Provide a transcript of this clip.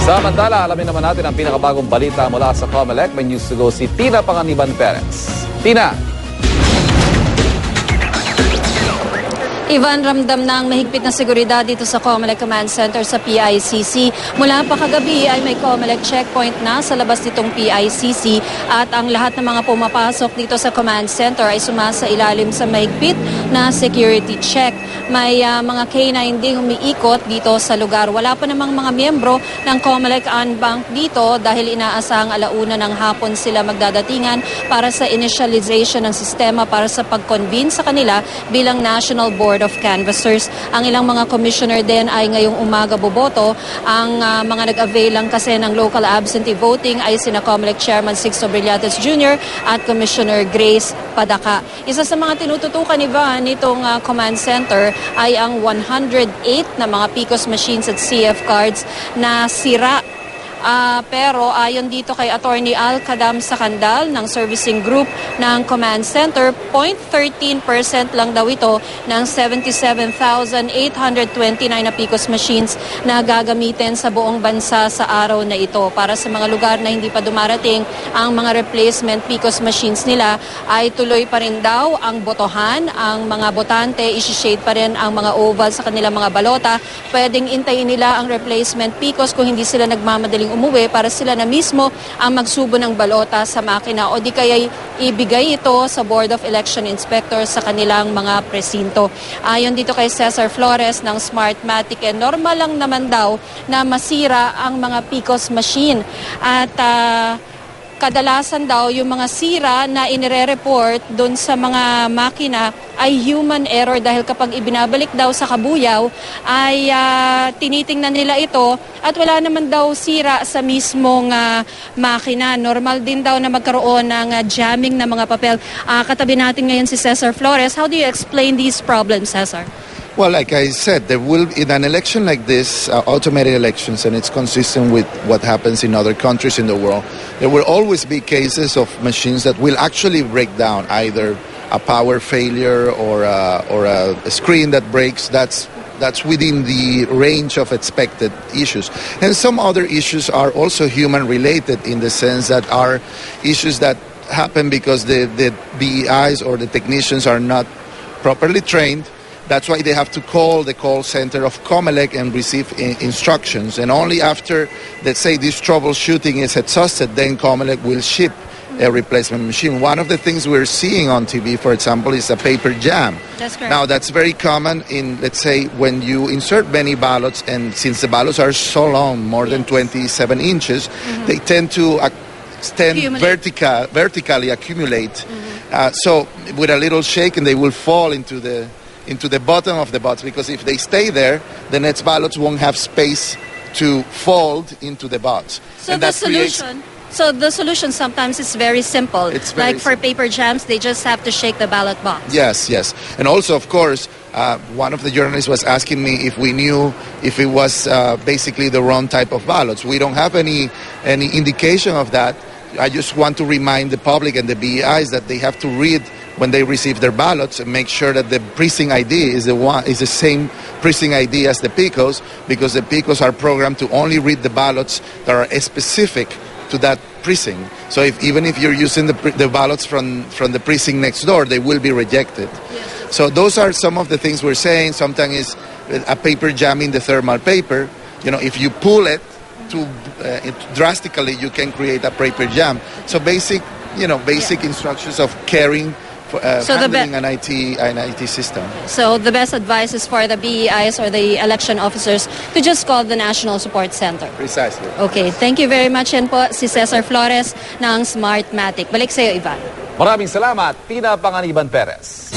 Samantala, alamin naman natin ang pinakabagong balita mula sa COMELEC. May news to go si Tina Panganiban Perez. Tina! Ivan, ramdam na ang mahigpit na seguridad dito sa COMELEC Command Center sa PICC. Mula pa kagabi ay may COMELEC checkpoint na sa labas nitong PICC at ang lahat ng mga pumapasok dito sa Command Center ay sumasa ilalim sa mahigpit na security check. May mga K9 din umiikot dito sa lugar. Wala pa namang mga miyembro ng COMELEC Unbank dito dahil inaasahang alauna ng hapon sila magdadatingan para sa initialization ng sistema para sa pag-convene sa kanila bilang National Board of Canvassers. Ang ilang mga commissioner din ay ngayong umaga boboto. Ang mga nag-avail lang kasi ng local absentee voting ay sina COMELEC Chairman Sixto Brillates Jr. at Commissioner Grace Padaka. Isa sa mga tinututukan ni Van nitong command center ay ang 108 na mga PCOS machines at CF cards na sira. Pero ayon dito kay Attorney Al Kadam Sakandal ng Servicing Group ng Command Center, 0.13% lang daw ito ng 77,829 na PCOS machines na gagamitin sa buong bansa sa araw na ito. Para sa mga lugar na hindi pa dumarating ang mga replacement PCOS machines nila, ay tuloy pa rin daw ang botohan. Ang mga botante, isi-shade pa rin ang mga oval sa kanilang mga balota. Pwedeng intayin nila ang replacement PCOS kung hindi sila nagmamadaling umuwi para sila na mismo ang magsubo ng balota sa makina o di kaya ibigay ito sa Board of Election Inspectors sa kanilang mga presinto. Ayon dito kay Cesar Flores ng Smartmatic, normal lang naman daw na masira ang mga PCOS machine at kadalasan daw yung mga sira na inire-report doon sa mga makina ay human error dahil kapag ibinabalik daw sa kabuyaw ay tinitingnan nila ito at wala naman daw sira sa mismong makina. Normal din daw na magkaroon ng jamming na mga papel. Katabi natin ngayon si Cesar Flores. How do you explain these problems, Cesar? Well, like I said, there will, in an election like this, automated elections, and it's consistent with what happens in other countries in the world, there will always be cases of machines that will actually break down, either a power failure or a screen that breaks. That's within the range of expected issues. And some other issues are also human-related in the sense that are issues that happen because the BEIs or the technicians are not properly trained. That's why they have to call the call center of COMELEC and receive instructions. And only after, let's say, this troubleshooting is exhausted, then COMELEC will ship a replacement machine. One of the things we're seeing on TV, for example, is a paper jam. That's correct. Now, that's very common in, let's say, when you insert many ballots, and since the ballots are so long, more than 27 inches, they tend to vertically accumulate. So with a little shake, and they will fall into the bottom of the box, because if they stay there, the next ballots won't have space to fold into the box. So and the solution sometimes is very simple. It's very like for paper jams, they just have to shake the ballot box. Yes. And also, of course, one of the journalists was asking me if we knew if it was basically the wrong type of ballots. We don't have any indication of that. I just want to remind the public and the BEIs that they have to read when they receive their ballots and make sure that the precinct ID is the same precinct ID as the PCOS, because the PCOS are programmed to only read the ballots that are specific to that precinct. So even if you're using the ballots from the precinct next door, they will be rejected. Yes. So those are some of the things we're saying. Sometimes it's a paper jamming the thermal paper. You know, if you pull it too drastically, you can create a paper jam. So basic instructions of carrying. Handling an IT system. So the best advice is for the BEIs or the election officers to just call the National Support Center. Precisely. Okay, thank you very much. Yan po si Cesar Flores ng Smartmatic. Balik sa iyo, Ivan. Maraming salamat, Tina Panganiban Perez.